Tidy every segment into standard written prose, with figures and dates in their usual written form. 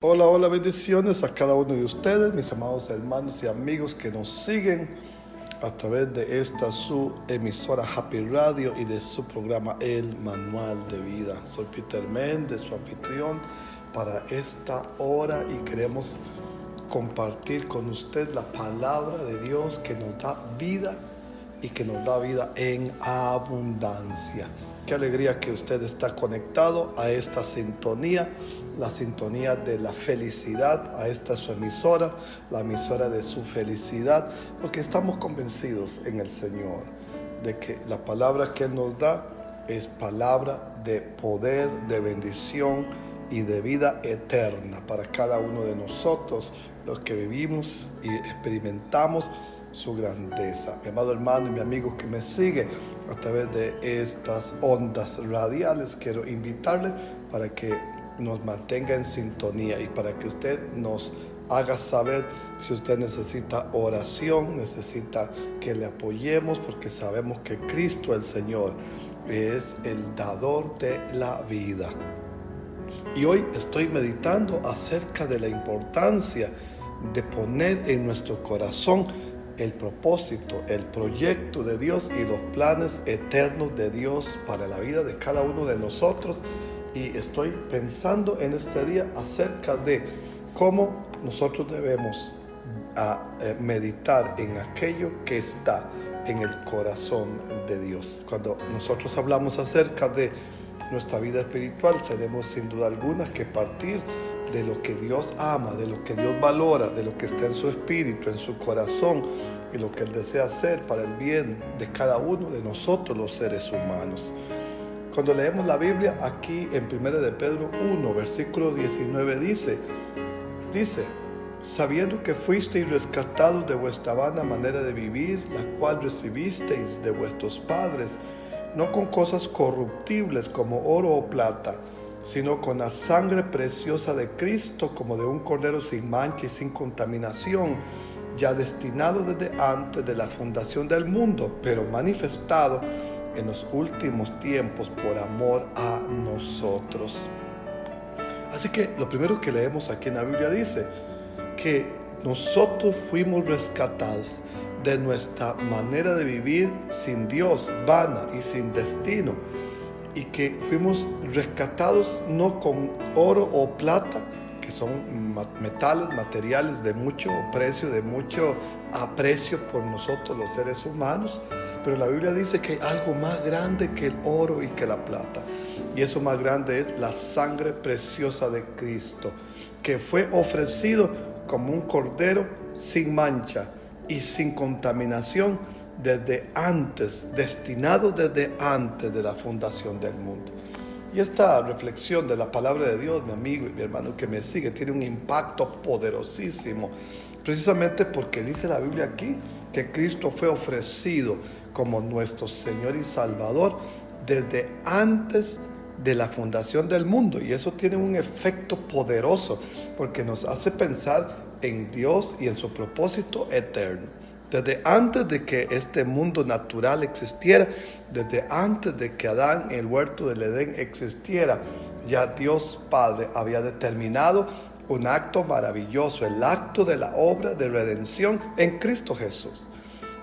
Hola, hola, bendiciones a cada uno de ustedes, mis amados hermanos y amigos que nos siguen a través de esta su emisora Happy Radio y de su programa El Manual de Vida. Soy Peter Méndez, su anfitrión para esta hora, y queremos compartir con usted la palabra de Dios que nos da vida y que nos da vida en abundancia. Qué alegría que usted está conectado a esta sintonía, la sintonía de la felicidad, a esta su emisora, la emisora de su felicidad, porque estamos convencidos en el Señor de que la palabra que Él nos da es palabra de poder, de bendición y de vida eterna para cada uno de nosotros, los que vivimos y experimentamos su grandeza. Mi amado hermano y mi amigo que me sigue a través de estas ondas radiales, quiero invitarle para que nos mantenga en sintonía y para que usted nos haga saber si usted necesita oración, necesita que le apoyemos, porque sabemos que Cristo el Señor es el dador de la vida. Y hoy estoy meditando acerca de la importancia de poner en nuestro corazón el propósito, el proyecto de Dios y los planes eternos de Dios para la vida de cada uno de nosotros. Y estoy pensando en este día acerca de cómo nosotros debemos meditar en aquello que está en el corazón de Dios. Cuando nosotros hablamos acerca de nuestra vida espiritual, tenemos sin duda alguna que partir de lo que Dios ama, de lo que Dios valora, de lo que está en su espíritu, en su corazón, y lo que Él desea hacer para el bien de cada uno de nosotros los seres humanos. Cuando leemos la Biblia, aquí en 1 de Pedro 1, versículo 19 dice, sabiendo que fuisteis rescatados de vuestra vana manera de vivir, la cual recibisteis de vuestros padres, no con cosas corruptibles como oro o plata, sino con la sangre preciosa de Cristo, como de un cordero sin mancha y sin contaminación, ya destinado desde antes de la fundación del mundo, pero manifestado en los últimos tiempos por amor a nosotros. Así que lo primero que leemos aquí en la Biblia dice que nosotros fuimos rescatados de nuestra manera de vivir sin Dios, vana y sin destino, y que fuimos rescatados no con oro o plata, que son metales, materiales de mucho precio, de mucho aprecio por nosotros los seres humanos, pero la Biblia dice que hay algo más grande que el oro y que la plata, y eso más grande es la sangre preciosa de Cristo, que fue ofrecido como un cordero sin mancha y sin contaminación desde antes, destinado desde antes de la fundación del mundo. Y esta reflexión de la palabra de Dios, mi amigo y mi hermano que me sigue, tiene un impacto poderosísimo, precisamente porque dice la Biblia aquí que Cristo fue ofrecido como nuestro Señor y Salvador desde antes de la fundación del mundo. Y eso tiene un efecto poderoso, porque nos hace pensar en Dios y en su propósito eterno. Desde antes de que este mundo natural existiera, desde antes de que Adán en el huerto del Edén existiera, ya Dios Padre había determinado un acto maravilloso, el acto de la obra de redención en Cristo Jesús.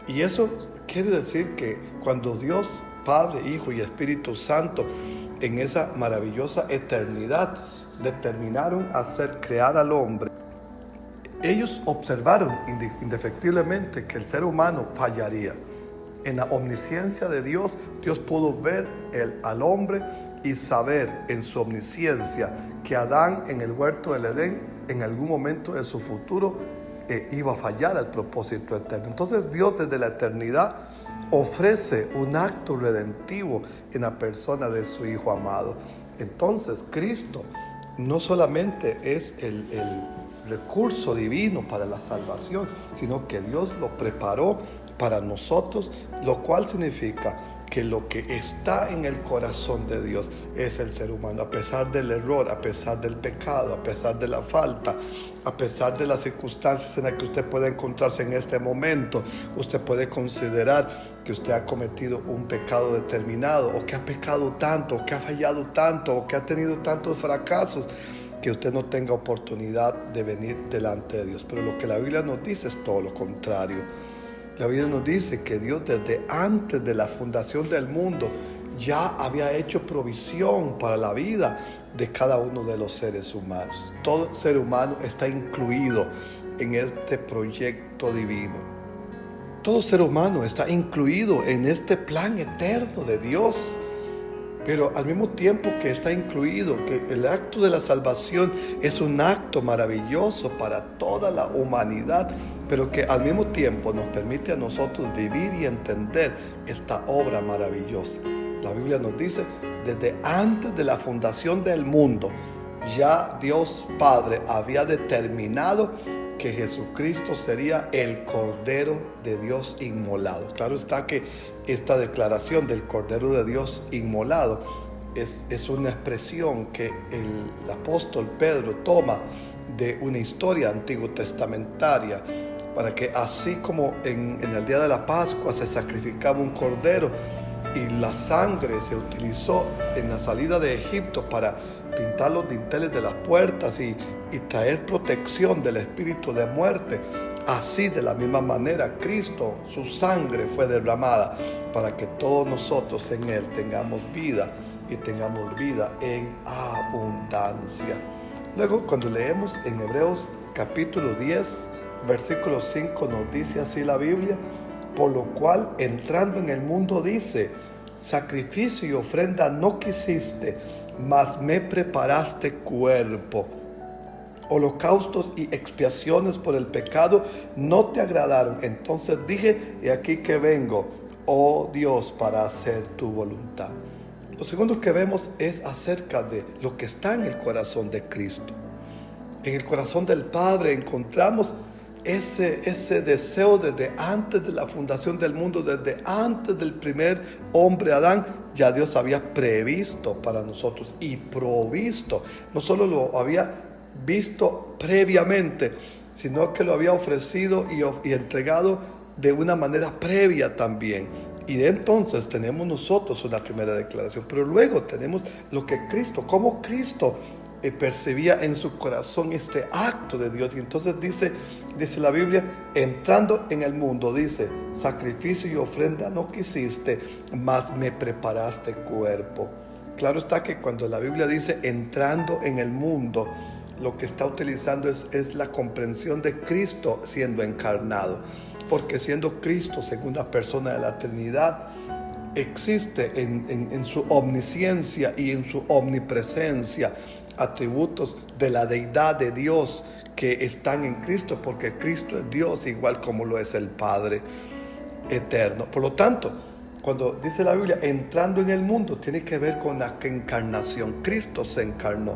Y eso quiere decir que cuando Dios Padre, Hijo y Espíritu Santo, en esa maravillosa eternidad, determinaron hacer crear al hombre, ellos observaron indefectiblemente que el ser humano fallaría. En la omnisciencia de Dios, Dios pudo ver al hombre y saber en su omnisciencia que Adán en el huerto del Edén, en algún momento de su futuro, iba a fallar al propósito eterno. Entonces Dios desde la eternidad ofrece un acto redentivo en la persona de su Hijo amado. Entonces Cristo no solamente es el recurso divino para la salvación, sino que Dios lo preparó para nosotros, lo cual significa que lo que está en el corazón de Dios es el ser humano, a pesar del error, a pesar del pecado, a pesar de la falta, a pesar de las circunstancias en las que usted puede encontrarse en este momento. Usted puede considerar que usted ha cometido un pecado determinado, o que ha pecado tanto, o que ha fallado tanto, o que ha tenido tantos fracasos, que usted no tenga oportunidad de venir delante de Dios. Pero lo que la Biblia nos dice es todo lo contrario. La Biblia nos dice que Dios desde antes de la fundación del mundo ya había hecho provisión para la vida de cada uno de los seres humanos. Todo ser humano está incluido en este proyecto divino. Todo ser humano está incluido en este plan eterno de Dios. Pero al mismo tiempo que está incluido, que el acto de la salvación es un acto maravilloso para toda la humanidad, pero que al mismo tiempo nos permite a nosotros vivir y entender esta obra maravillosa. La Biblia nos dice, desde antes de la fundación del mundo, ya Dios Padre había determinado que Jesucristo sería el Cordero de Dios inmolado. Claro está que esta declaración del Cordero de Dios inmolado es una expresión que el apóstol Pedro toma de una historia antiguo testamentaria, para que así como en el día de la Pascua se sacrificaba un cordero y la sangre se utilizó en la salida de Egipto para pintar los dinteles de las puertas y traer protección del espíritu de muerte, así de la misma manera Cristo, su sangre fue derramada para que todos nosotros en Él tengamos vida y tengamos vida en abundancia. Luego, cuando leemos en Hebreos capítulo 10, versículo 5, nos dice así la Biblia: por lo cual, entrando en el mundo, dice, sacrificio y ofrenda no quisiste, mas me preparaste cuerpo. Holocaustos y expiaciones por el pecado no te agradaron. Entonces dije, he aquí que vengo, oh Dios, para hacer tu voluntad. Lo segundo que vemos es acerca de lo que está en el corazón de Cristo. En el corazón del Padre encontramos ese deseo desde antes de la fundación del mundo, desde antes del primer hombre Adán. Ya Dios había previsto para nosotros y provisto. No solo lo había visto previamente, sino que lo había ofrecido y entregado de una manera previa también. Y de entonces tenemos nosotros una primera declaración, pero luego tenemos lo que Cristo, como Cristo percibía en su corazón este acto de Dios. Y entonces dice la Biblia, entrando en el mundo, dice, sacrificio y ofrenda no quisiste, mas me preparaste cuerpo. Claro está que cuando la Biblia dice entrando en el mundo, lo que está utilizando es la comprensión de Cristo siendo encarnado, porque siendo Cristo segunda persona de la Trinidad, existe en su omnisciencia y en su omnipresencia atributos de la deidad de Dios que están en Cristo, porque Cristo es Dios igual como lo es el Padre eterno. Por lo tanto, cuando dice la Biblia entrando en el mundo, tiene que ver con la encarnación. Cristo se encarnó.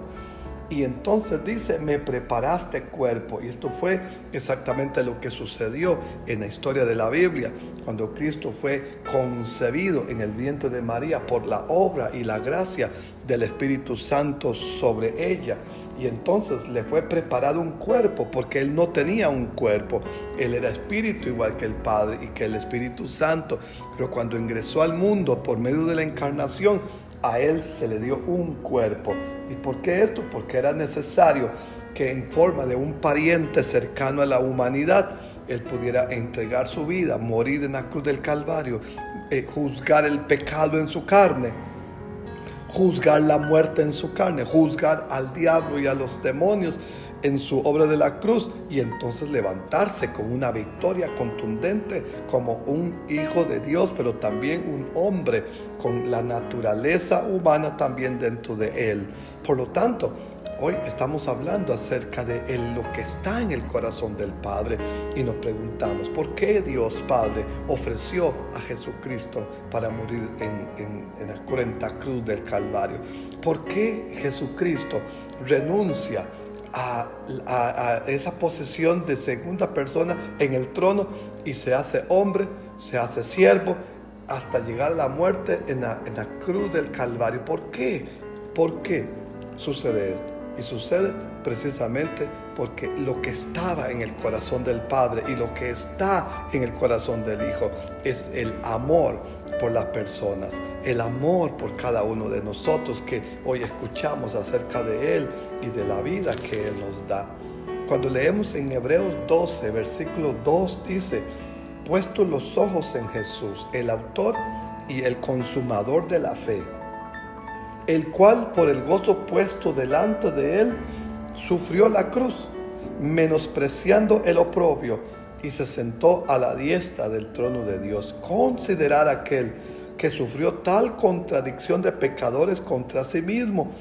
Y entonces dice, me preparaste cuerpo. Y esto fue exactamente lo que sucedió en la historia de la Biblia, cuando Cristo fue concebido en el vientre de María por la obra y la gracia del Espíritu Santo sobre ella. Y entonces le fue preparado un cuerpo, porque Él no tenía un cuerpo. Él era espíritu igual que el Padre y que el Espíritu Santo. Pero cuando ingresó al mundo por medio de la encarnación, a Él se le dio un cuerpo. ¿Y por qué esto? Porque era necesario que en forma de un pariente cercano a la humanidad, Él pudiera entregar su vida, morir en la cruz del Calvario, juzgar el pecado en su carne, juzgar la muerte en su carne, juzgar al diablo y a los demonios en su obra de la cruz, y entonces levantarse con una victoria contundente como un hijo de Dios, pero también un hombre con la naturaleza humana también dentro de él. Por lo tanto, hoy estamos hablando acerca de lo que está en el corazón del Padre, y nos preguntamos, ¿por qué Dios Padre ofreció a Jesucristo para morir en la cruenta cruz del Calvario? ¿Por qué Jesucristo renuncia a esa posición de segunda persona en el trono y se hace hombre, se hace siervo, hasta llegar a la muerte en la cruz del Calvario? ¿Por qué? ¿Por qué sucede esto? Y sucede precisamente porque lo que estaba en el corazón del Padre y lo que está en el corazón del Hijo es el amor por las personas, el amor por cada uno de nosotros que hoy escuchamos acerca de Él y de la vida que Él nos da. Cuando leemos en Hebreos 12, versículo 2 dice: puesto los ojos en Jesús, el autor y el consumador de la fe, el cual por el gozo puesto delante de Él sufrió la cruz, menospreciando el oprobio, y se sentó a la diestra del trono de Dios. Considerad aquel que sufrió tal contradicción de pecadores contra sí mismo,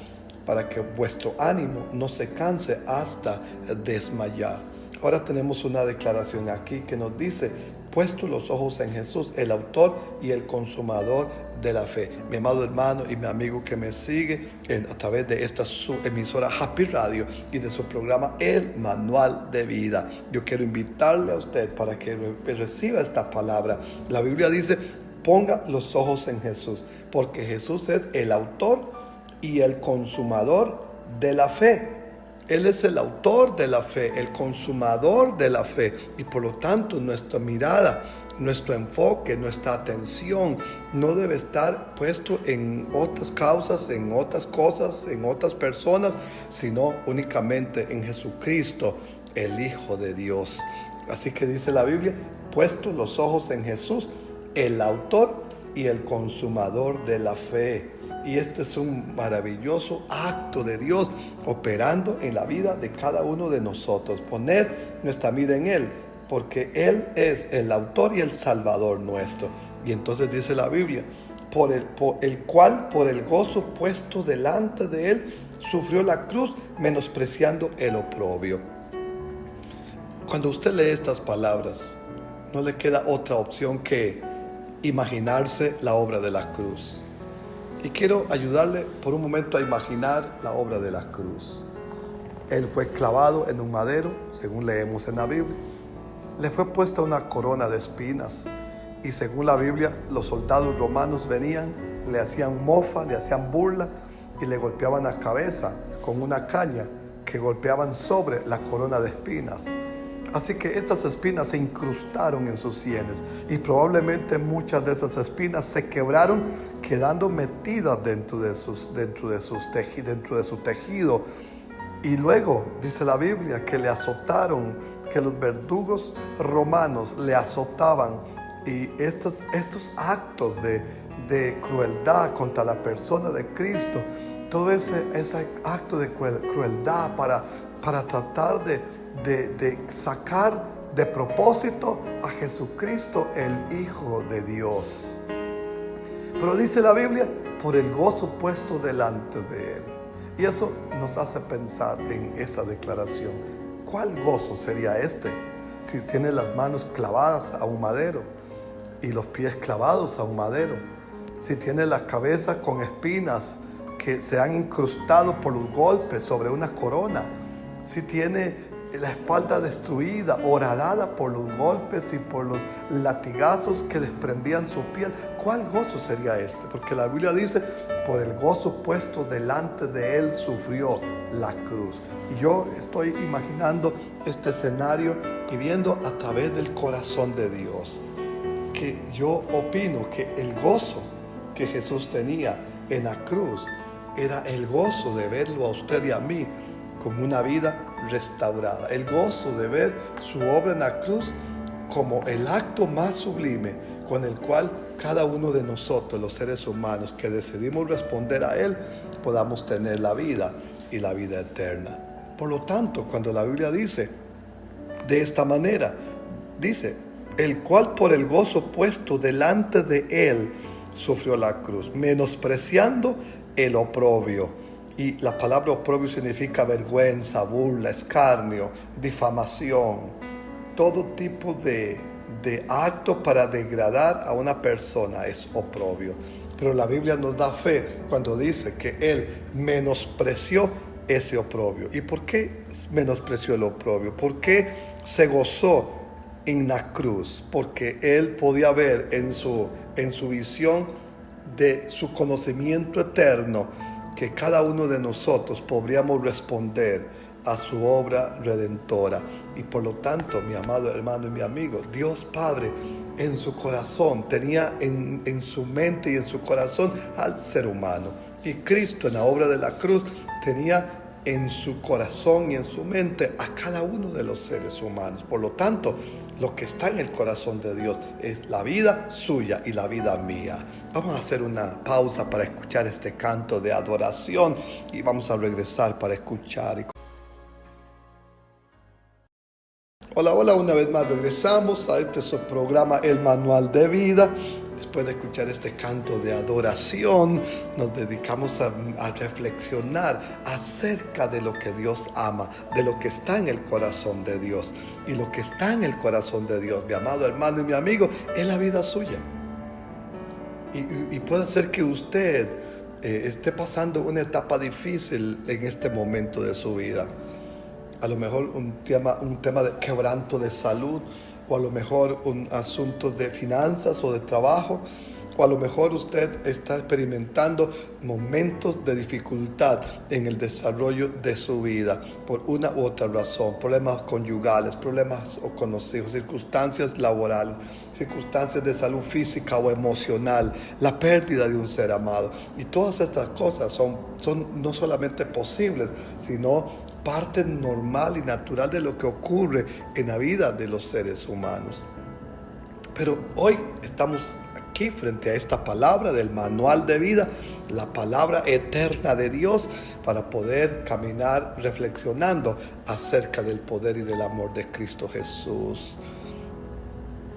para que vuestro ánimo no se canse hasta desmayar. Ahora tenemos una declaración aquí que nos dice: puesto los ojos en Jesús, el autor y el consumador de la fe. Mi amado hermano y mi amigo que me sigue a través de esta su emisora Happy Radio y de su programa El Manual de Vida, yo quiero invitarle a usted para que reciba esta palabra. La Biblia dice: ponga los ojos en Jesús, porque Jesús es el autor y el consumador de la fe. Él es el autor de la fe, el consumador de la fe, y por lo tanto nuestra mirada, nuestro enfoque, nuestra atención no debe estar puesto en otras causas, en otras cosas, en otras personas, sino únicamente en Jesucristo, el Hijo de Dios. Así que dice la Biblia: puesto los ojos en Jesús, el autor y el consumador de la fe. Y este es un maravilloso acto de Dios operando en la vida de cada uno de nosotros. Poner nuestra mira en Él, porque Él es el autor y el salvador nuestro. Y entonces dice la Biblia: por el cual por el gozo puesto delante de Él sufrió la cruz, menospreciando el oprobio. Cuando usted lee estas palabras, no le queda otra opción que imaginarse la obra de la cruz. Y quiero ayudarle por un momento a imaginar la obra de la cruz. Él fue clavado en un madero, según leemos en la Biblia. Le fue puesta una corona de espinas. Y según la Biblia, los soldados romanos venían, le hacían mofa, le hacían burla y le golpeaban la cabeza con una caña que golpeaban sobre la corona de espinas. Así que estas espinas se incrustaron en sus sienes y probablemente muchas de esas espinas se quebraron, quedando metidas dentro de su tejido. Y luego dice la Biblia que le azotaron, que los verdugos romanos le azotaban, y estos actos de crueldad contra la persona de Cristo, todo ese acto de crueldad para tratar de sacar de propósito a Jesucristo, el Hijo de Dios. Pero dice la Biblia: por el gozo puesto delante de Él. Y eso nos hace pensar en esa declaración. ¿Cuál gozo sería este? Si tiene las manos clavadas a un madero y los pies clavados a un madero. Si tiene la cabeza con espinas que se han incrustado por los golpes sobre una corona. Si tiene la espalda destruida, horadada por los golpes y por los latigazos que desprendían su piel. ¿Cuál gozo sería este? Porque la Biblia dice: por el gozo puesto delante de Él sufrió la cruz. Y yo estoy imaginando este escenario y viendo a través del corazón de Dios, que yo opino que el gozo que Jesús tenía en la cruz era el gozo de verlo a usted y a mí con una vida restaurada, el gozo de ver su obra en la cruz como el acto más sublime con el cual cada uno de nosotros, los seres humanos que decidimos responder a Él, podamos tener la vida y la vida eterna. Por lo tanto, cuando la Biblia dice de esta manera, dice: el cual por el gozo puesto delante de Él sufrió la cruz, menospreciando el oprobio. Y la palabra oprobio significa vergüenza, burla, escarnio, difamación, todo tipo de acto para degradar a una persona es oprobio. Pero la Biblia nos da fe cuando dice que Él menospreció ese oprobio. ¿Y por qué menospreció el oprobio? ¿Por qué se gozó en la cruz? Porque Él podía ver en su visión de su conocimiento eterno que cada uno de nosotros podríamos responder a su obra redentora. Y por lo tanto, mi amado hermano y mi amigo, Dios Padre en su corazón tenía en su mente y en su corazón al ser humano. Y Cristo en la obra de la cruz tenía en su corazón y en su mente a cada uno de los seres humanos. Por lo tanto, lo que está en el corazón de Dios es la vida suya y la vida mía. Vamos a hacer una pausa para escuchar este canto de adoración y vamos a regresar para escuchar. Hola, una vez más regresamos a este su programa El Manual de Vida. Después de escuchar este canto de adoración, nos dedicamos a reflexionar acerca de lo que Dios ama, de lo que está en el corazón de Dios. Y lo que está en el corazón de Dios, mi amado hermano y mi amigo, es la vida suya. Y puede ser que usted esté pasando una etapa difícil en este momento de su vida. A lo mejor un tema de quebranto de salud, o a lo mejor un asunto de finanzas o de trabajo, o a lo mejor usted está experimentando momentos de dificultad en el desarrollo de su vida por una u otra razón, problemas conyugales, problemas con los hijos, circunstancias laborales, circunstancias de salud física o emocional, la pérdida de un ser amado. Y todas estas cosas son no solamente posibles, sino parte normal y natural de lo que ocurre en la vida de los seres humanos. Pero hoy estamos aquí frente a esta palabra del manual de vida, la palabra eterna de Dios, para poder caminar reflexionando acerca del poder y del amor de Cristo Jesús.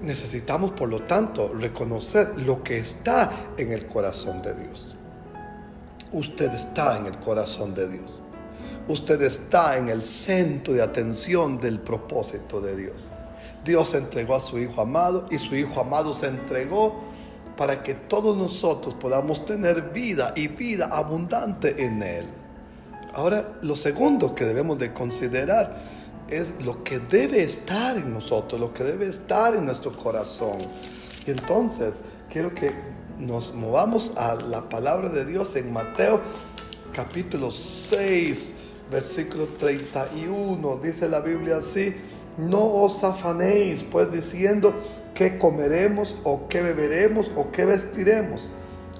Necesitamos, por lo tanto, reconocer lo que está en el corazón de Dios. Usted está en el corazón de Dios. Usted está en el centro de atención del propósito de Dios. Dios entregó a su Hijo amado y su Hijo amado se entregó para que todos nosotros podamos tener vida y vida abundante en Él. Ahora, lo segundo que debemos de considerar es lo que debe estar en nosotros, lo que debe estar en nuestro corazón. Y entonces, quiero que nos movamos a la palabra de Dios en Mateo capítulo 6, versículo 31, dice la Biblia así: no os afanéis pues diciendo qué comeremos o qué beberemos o qué vestiremos,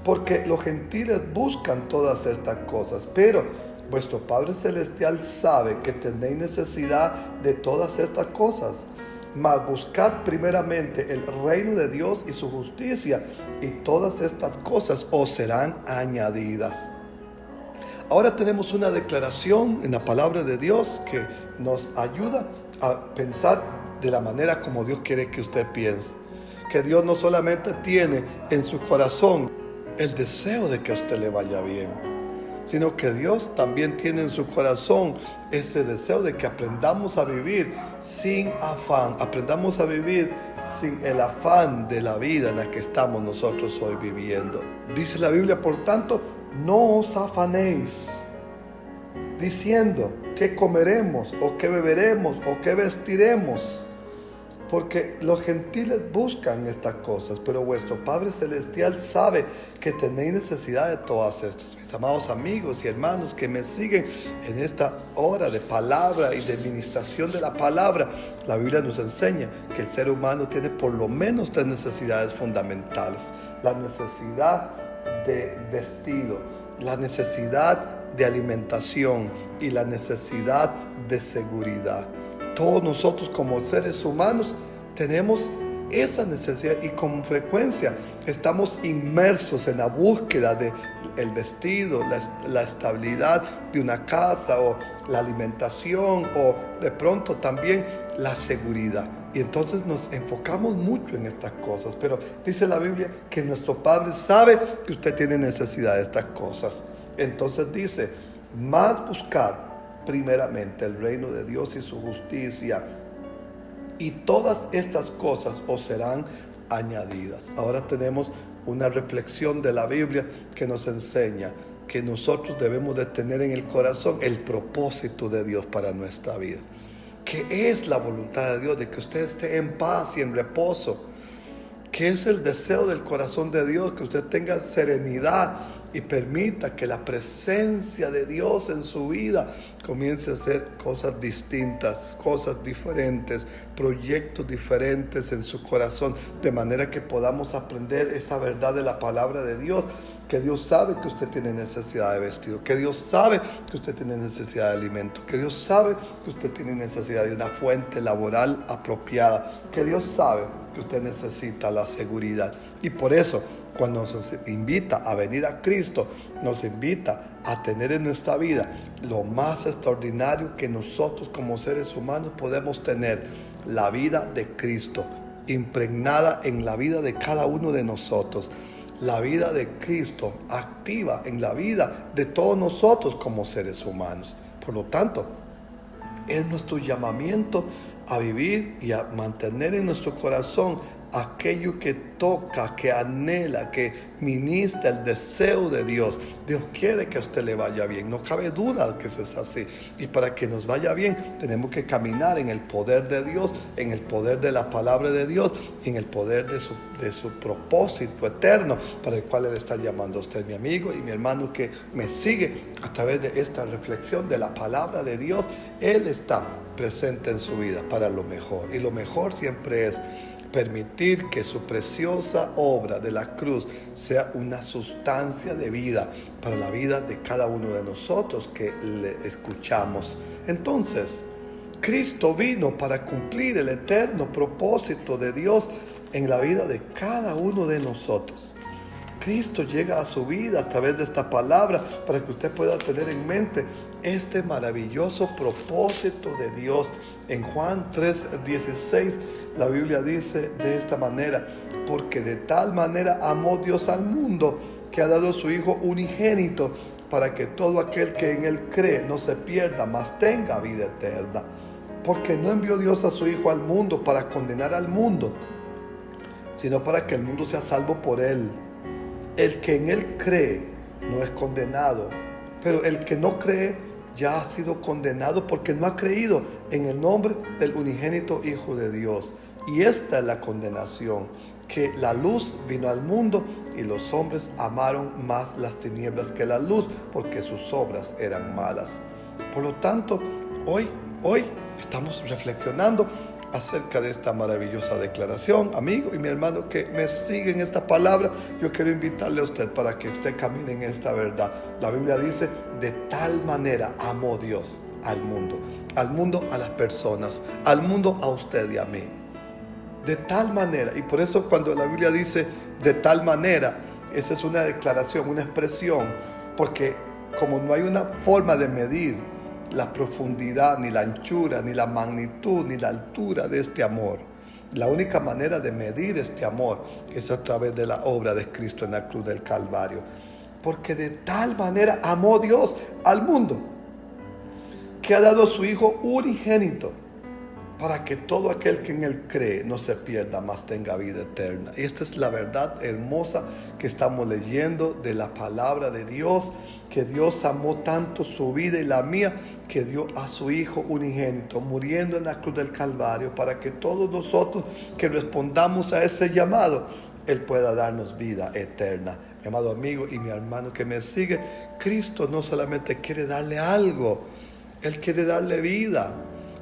porque los gentiles buscan todas estas cosas, pero vuestro Padre Celestial sabe que tenéis necesidad de todas estas cosas. Mas buscad primeramente el reino de Dios y su justicia, y todas estas cosas os serán añadidas. Ahora tenemos una declaración en la palabra de Dios que nos ayuda a pensar de la manera como Dios quiere que usted piense. Que Dios no solamente tiene en su corazón el deseo de que a usted le vaya bien, sino que Dios también tiene en su corazón ese deseo de que aprendamos a vivir sin afán, aprendamos a vivir sin el afán de la vida en la que estamos nosotros hoy viviendo. Dice la Biblia, por tanto, no os afanéis diciendo qué comeremos o qué beberemos o qué vestiremos, porque los gentiles buscan estas cosas, pero vuestro Padre Celestial sabe que tenéis necesidad de todas estas. Mis amados amigos y hermanos que me siguen en esta hora de palabra y de ministración de la palabra, la Biblia nos enseña que el ser humano tiene por lo menos tres necesidades fundamentales: la necesidad de vestido, la necesidad de alimentación y la necesidad de seguridad. Todos nosotros como seres humanos tenemos esa necesidad y con frecuencia estamos inmersos en la búsqueda de el vestido, la estabilidad de una casa, o la alimentación, o de pronto también la seguridad. Y entonces nos enfocamos mucho en estas cosas, pero dice la Biblia que nuestro Padre sabe que usted tiene necesidad de estas cosas. Entonces dice: más buscad primeramente el reino de Dios y su justicia, y todas estas cosas os serán añadidas. Ahora tenemos una reflexión de la Biblia que nos enseña que nosotros debemos de tener en el corazón el propósito de Dios para nuestra vida. ¿Qué es la voluntad de Dios? De que usted esté en paz y en reposo. ¿Qué es el deseo del corazón de Dios? Que usted tenga serenidad y permita que la presencia de Dios en su vida comience a hacer cosas distintas, cosas diferentes, proyectos diferentes en su corazón, de manera que podamos aprender esa verdad de la palabra de Dios, que Dios sabe que usted tiene necesidad de vestido, que Dios sabe que usted tiene necesidad de alimento, que Dios sabe que usted tiene necesidad de una fuente laboral apropiada, que Dios sabe que usted necesita la seguridad. Y por eso, cuando nos invita a venir a Cristo, nos invita a tener en nuestra vida lo más extraordinario que nosotros como seres humanos podemos tener, la vida de Cristo, impregnada en la vida de cada uno de nosotros. La vida de Cristo activa en la vida de todos nosotros como seres humanos. Por lo tanto, es nuestro llamamiento a vivir y a mantener en nuestro corazón aquello que toca, que anhela, que ministra el deseo de Dios. Dios quiere que a usted le vaya bien, no cabe duda que eso es así. Y para que nos vaya bien, tenemos que caminar en el poder de Dios, en el poder de la palabra de Dios, en el poder de su propósito eterno, para el cual Él está llamando a usted, mi amigo y mi hermano que me sigue a través de esta reflexión de la palabra de Dios. Él está presente en su vida para lo mejor, y lo mejor siempre es permitir que su preciosa obra de la cruz sea una sustancia de vida para la vida de cada uno de nosotros que le escuchamos. Entonces, Cristo vino para cumplir el eterno propósito de Dios en la vida de cada uno de nosotros. Cristo llega a su vida a través de esta palabra para que usted pueda tener en mente este maravilloso propósito de Dios. En Juan 3:16 la Biblia dice de esta manera: porque de tal manera amó Dios al mundo que ha dado a su Hijo unigénito, para que todo aquel que en Él cree no se pierda, mas tenga vida eterna. Porque no envió Dios a su Hijo al mundo para condenar al mundo, sino para que el mundo sea salvo por Él. El que en Él cree no es condenado, pero el que no cree ya ha sido condenado porque no ha creído en el nombre del unigénito Hijo de Dios. Y esta es la condenación, que la luz vino al mundo y los hombres amaron más las tinieblas que la luz, porque sus obras eran malas. Por lo tanto, hoy estamos reflexionando acerca de esta maravillosa declaración. Amigo y mi hermano que me sigue en esta palabra, yo quiero invitarle a usted para que usted camine en esta verdad. La Biblia dice: de tal manera amó Dios al mundo a las personas, al mundo a usted y a mí. De tal manera, y por eso cuando la Biblia dice de tal manera, esa es una declaración, una expresión, porque como no hay una forma de medir la profundidad, ni la anchura, ni la magnitud, ni la altura de este amor, la única manera de medir este amor es a través de la obra de Cristo en la cruz del Calvario. Porque de tal manera amó Dios al mundo, que ha dado a su Hijo unigénito, para que todo aquel que en Él cree no se pierda, mas tenga vida eterna. Y esta es la verdad hermosa que estamos leyendo de la palabra de Dios, que Dios amó tanto su vida y la mía, que dio a su Hijo unigénito, muriendo en la cruz del Calvario, para que todos nosotros que respondamos a ese llamado, Él pueda darnos vida eterna. Mi amado amigo y mi hermano que me sigue, Cristo no solamente quiere darle algo, Él quiere darle vida.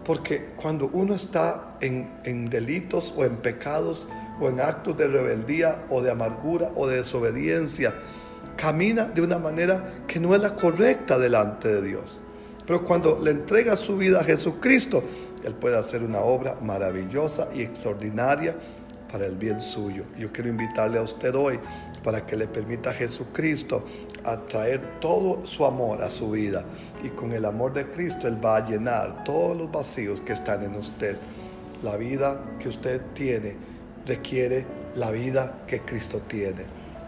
Porque cuando uno está en delitos o en pecados o en actos de rebeldía o de amargura o de desobediencia, camina de una manera que no es la correcta delante de Dios. Pero cuando le entrega su vida a Jesucristo, Él puede hacer una obra maravillosa y extraordinaria para el bien suyo. Yo quiero invitarle a usted hoy para que le permita a Jesucristo atraer todo su amor a su vida, y con el amor de Cristo Él va a llenar todos los vacíos que están en usted. La vida que usted tiene requiere la vida que Cristo tiene,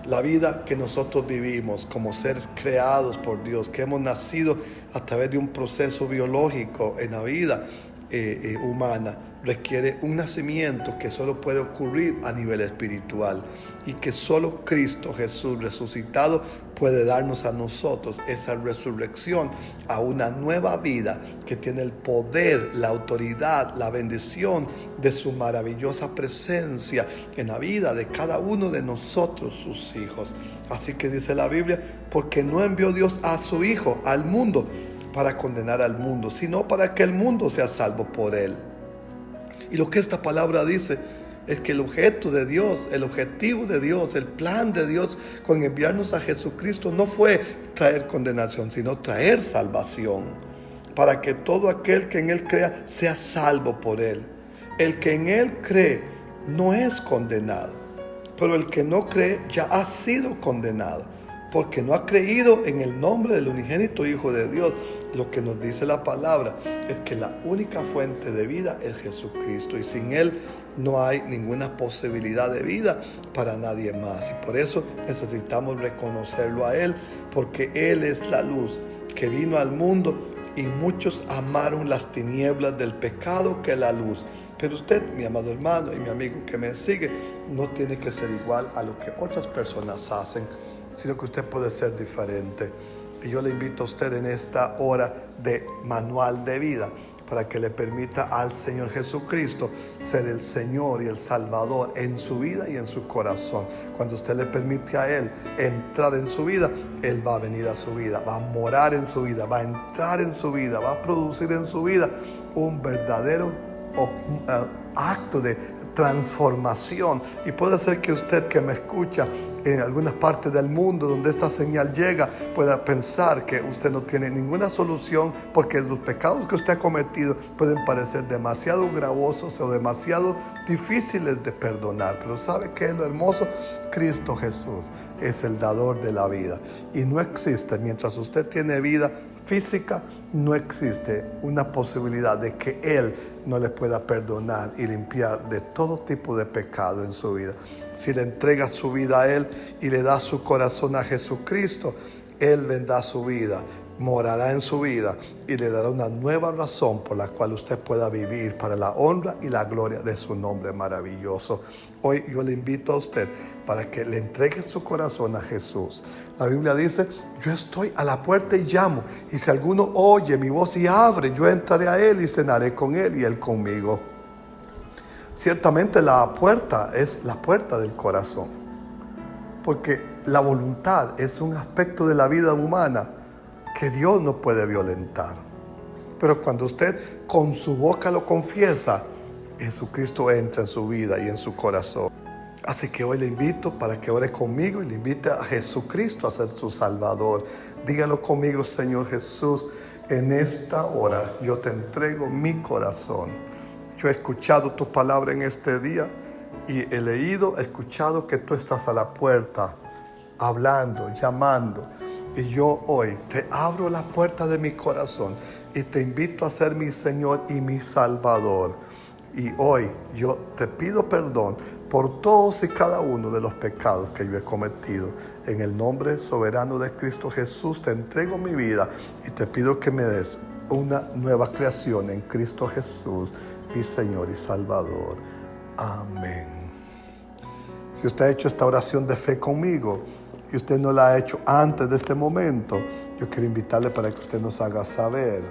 la vida que nosotros vivimos como seres creados por Dios, que hemos nacido a través de un proceso biológico en la vida humana. requiere un nacimiento que solo puede ocurrir a nivel espiritual y que solo Cristo Jesús resucitado puede darnos a nosotros esa resurrección a una nueva vida que tiene el poder, la autoridad, la bendición de su maravillosa presencia en la vida de cada uno de nosotros, sus hijos. Así que dice la Biblia, porque no envió Dios a su Hijo al mundo para condenar al mundo, sino para que el mundo sea salvo por él. Y lo que esta palabra dice es que el objeto de Dios, el objetivo de Dios, el plan de Dios con enviarnos a Jesucristo no fue traer condenación, sino traer salvación, para que todo aquel que en Él crea sea salvo por Él. El que en Él cree no es condenado, pero el que no cree ya ha sido condenado, porque no ha creído en el nombre del unigénito Hijo de Dios. Lo que nos dice la palabra es que la única fuente de vida es Jesucristo, y sin Él no hay ninguna posibilidad de vida para nadie más. Y por eso necesitamos reconocerlo a Él, porque Él es la luz que vino al mundo, y muchos amaron las tinieblas del pecado que la luz. Pero usted, mi amado hermano y mi amigo que me sigue, no tiene que ser igual a lo que otras personas hacen, sino que usted puede ser diferente. Y yo le invito a usted en esta hora de manual de vida, para que le permita al Señor Jesucristo ser el Señor y el Salvador en su vida y en su corazón. Cuando usted le permite a Él entrar en su vida, Él va a venir a su vida, va a morar en su vida, va a entrar en su vida, va a producir en su vida un verdadero acto de transformación. Y puede ser que usted que me escucha en algunas partes del mundo donde esta señal llega pueda pensar que usted no tiene ninguna solución, porque los pecados que usted ha cometido pueden parecer demasiado gravosos o demasiado difíciles de perdonar. Pero ¿sabe qué es lo hermoso? Cristo Jesús es el dador de la vida, y no existe, mientras usted tiene vida física, no existe una posibilidad de que Él no le pueda perdonar y limpiar de todo tipo de pecado en su vida. Si le entrega su vida a Él y le da su corazón a Jesucristo, Él vendrá a su vida, morará en su vida y le dará una nueva razón por la cual usted pueda vivir para la honra y la gloria de su nombre maravilloso. Hoy yo le invito a usted para que le entregue su corazón a Jesús. La Biblia dice, yo estoy a la puerta y llamo, y si alguno oye mi voz y abre, yo entraré a él y cenaré con él y él conmigo. Ciertamente la puerta es la puerta del corazón, porque la voluntad es un aspecto de la vida humana que Dios no puede violentar. Pero cuando usted con su boca lo confiesa, Jesucristo entra en su vida y en su corazón. Así que hoy le invito para que ore conmigo y le invite a Jesucristo a ser su Salvador. Dígalo conmigo: Señor Jesús, en esta hora yo te entrego mi corazón. Yo he escuchado tu palabra en este día y he escuchado que tú estás a la puerta, hablando, llamando. Y yo hoy te abro la puerta de mi corazón y te invito a ser mi Señor y mi Salvador. Y hoy yo te pido perdón por todos y cada uno de los pecados que yo he cometido. En el nombre soberano de Cristo Jesús te entrego mi vida y te pido que me des una nueva creación en Cristo Jesús, mi Señor y Salvador. Amén. Si usted ha hecho esta oración de fe conmigo y usted no la ha hecho antes de este momento, yo quiero invitarle para que usted nos haga saber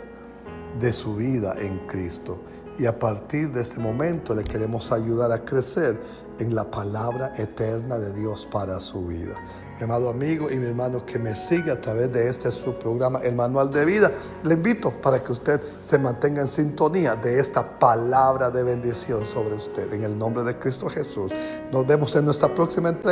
de su vida en Cristo. Y a partir de este momento le queremos ayudar a crecer en la palabra eterna de Dios para su vida. Mi amado amigo y mi hermano que me sigue a través de este su programa, El Manual de Vida, le invito para que usted se mantenga en sintonía de esta palabra de bendición sobre usted. En el nombre de Cristo Jesús. Nos vemos en nuestra próxima entrega.